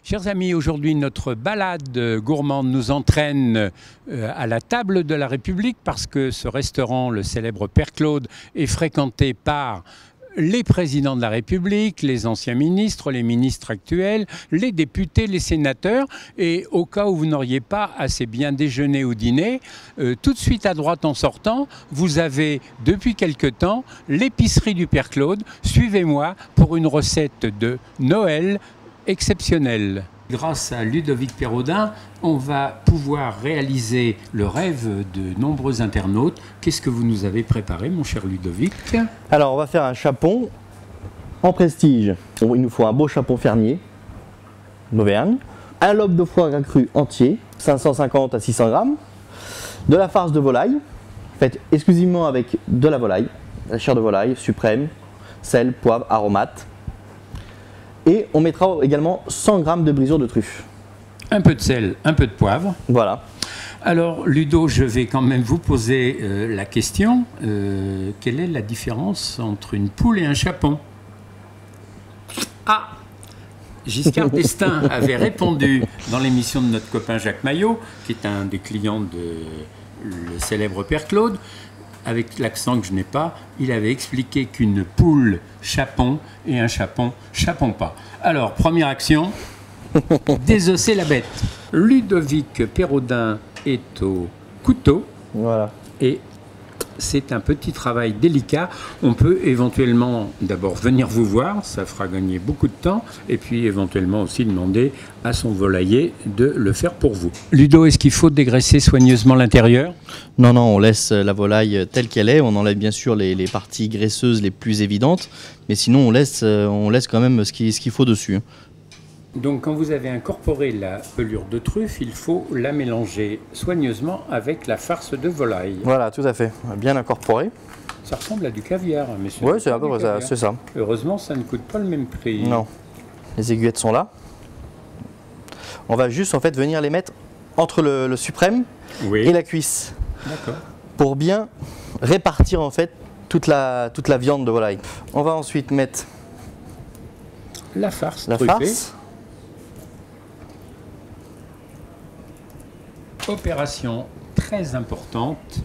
Chers amis, aujourd'hui notre balade gourmande nous entraîne à la table de la République parce que ce restaurant, le célèbre Père Claude, est fréquenté par les présidents de la République, les anciens ministres, les ministres actuels, les députés, les sénateurs. Et au cas où vous n'auriez pas assez bien déjeuné ou dîné, tout de suite à droite en sortant, vous avez depuis quelque temps l'épicerie du Père Claude. Suivez-moi pour une recette de Noël exceptionnelle. Grâce à Ludovic Perraudin, on va pouvoir réaliser le rêve de nombreux internautes. Qu'est-ce que vous nous avez préparé, mon cher Ludovic? Alors, on va faire un chapon en prestige. Il nous faut un beau chapon fermier d'Auvergne, un lobe de foie gras cru entier, 550 à 600 grammes, de la farce de volaille, faite exclusivement avec de la volaille, la chair de volaille suprême, sel, poivre, aromate. Et on mettra également 100 grammes de brisure de truffe. Un peu de sel, un peu de poivre. Voilà. Alors Ludo, je vais quand même vous poser la question. Quelle est la différence entre une poule et un chapon? Ah, Giscard d'Estaing avait répondu dans l'émission de notre copain Jacques Maillot, qui est un des clients de le célèbre Père Claude. Avec l'accent que je n'ai pas, il avait expliqué qu'une poule chapon et un chapon chapon pas. Alors, première action, désosser la bête. Ludovic Perraudin est au couteau. Voilà. Et c'est un petit travail délicat. On peut éventuellement d'abord venir vous voir, ça fera gagner beaucoup de temps, et puis éventuellement aussi demander à son volailler de le faire pour vous. Ludo, est-ce qu'il faut dégraisser soigneusement l'intérieur? Non, non, on laisse la volaille telle qu'elle est. On enlève bien sûr les parties graisseuses les plus évidentes, mais sinon on laisse quand même ce qu'il faut dessus. Donc quand vous avez incorporé la pelure de truffe, il faut la mélanger soigneusement avec la farce de volaille. Voilà, tout à fait. Bien incorporé. Ça ressemble à du caviar, mais oui, c'est à peu près ça, c'est ça. Heureusement, ça ne coûte pas le même prix. Non. Les aiguillettes sont là. On va juste en fait venir les mettre entre le suprême et la cuisse. D'accord. Pour bien répartir en fait toute la viande de volaille. On va ensuite mettre la farce truffée. Farce. Opération très importante.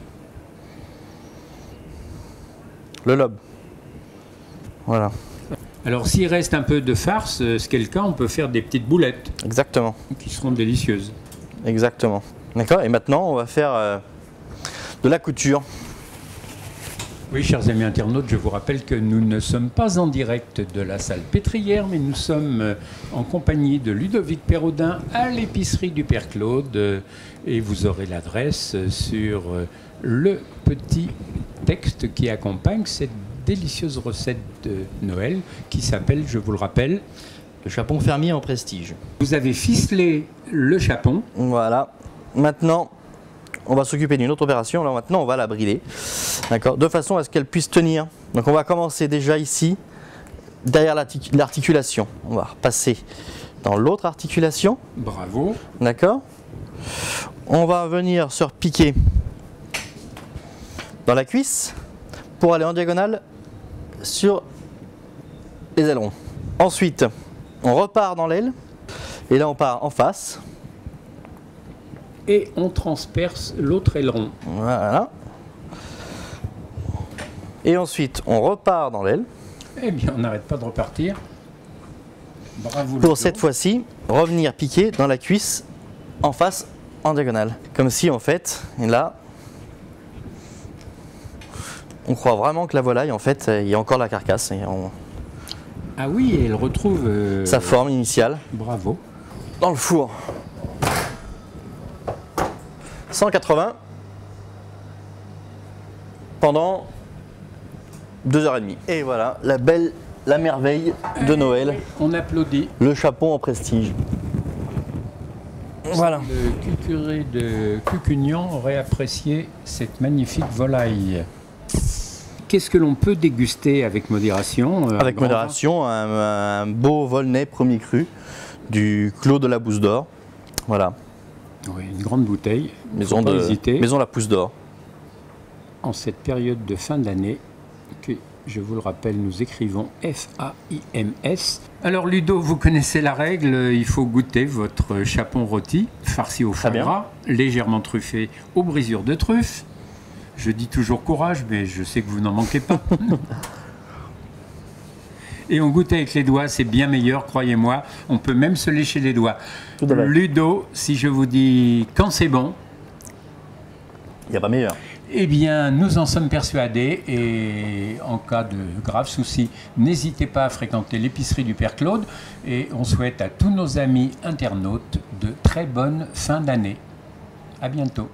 Le lobe. Voilà. Alors s'il reste un peu de farce, ce qui est le cas, on peut faire des petites boulettes. Exactement. Qui seront délicieuses. Exactement. D'accord. Et maintenant, on va faire de la couture. Oui, chers amis internautes, je vous rappelle que nous ne sommes pas en direct de la salle pétrière, mais nous sommes en compagnie de Ludovic Perraudin à l'épicerie du Père Claude. Et vous aurez l'adresse sur le petit texte qui accompagne cette délicieuse recette de Noël qui s'appelle, je vous le rappelle, le chapon fermier en prestige. Vous avez ficelé le chapon. Voilà. Maintenant, on va s'occuper d'une autre opération. Alors maintenant, on va la brider, d'accord, de façon à ce qu'elle puisse tenir. Donc on va commencer déjà ici, derrière l'articulation. On va repasser dans l'autre articulation. Bravo. D'accord. On va venir se repiquer dans la cuisse pour aller en diagonale sur les ailerons. Ensuite, on repart dans l'aile et là on part en face. Et on transperce l'autre aileron. Voilà. Et ensuite, on repart dans l'aile. Eh bien, on n'arrête pas de repartir. Bravo. Pour cette fois-ci, revenir piquer dans la cuisse en face, en diagonale. Comme si, en fait, et là, on croit vraiment que la volaille, en fait, il y a encore la carcasse. Et Ah oui, elle retrouve sa forme initiale. Bravo. Dans le four. 180 pendant 2h30. Et voilà, la merveille de Noël. On applaudit. Le chapon en prestige. Voilà. Le curé de Cucugnan aurait apprécié cette magnifique volaille. Qu'est-ce que l'on peut déguster avec modération? Avec modération, un beau Volnay premier cru du Clos de la Bouse d'Or. Voilà. Oui, une grande bouteille. Maison la Pousse d'Or. En cette période de fin d'année, Je vous le rappelle, nous écrivons F-A-I-M-S. Alors Ludo, vous connaissez la règle, il faut goûter votre chapon rôti, farci au foie gras, légèrement truffé aux brisures de truffe. Je dis toujours courage, mais je sais que vous n'en manquez pas. Et on goûte avec les doigts, c'est bien meilleur, croyez-moi. On peut même se lécher les doigts. Ludo, si je vous dis quand c'est bon, il n'y a pas meilleur. Eh bien, nous en sommes persuadés et en cas de graves soucis, n'hésitez pas à fréquenter l'épicerie du Père Claude et on souhaite à tous nos amis internautes de très bonnes fins d'année. À bientôt.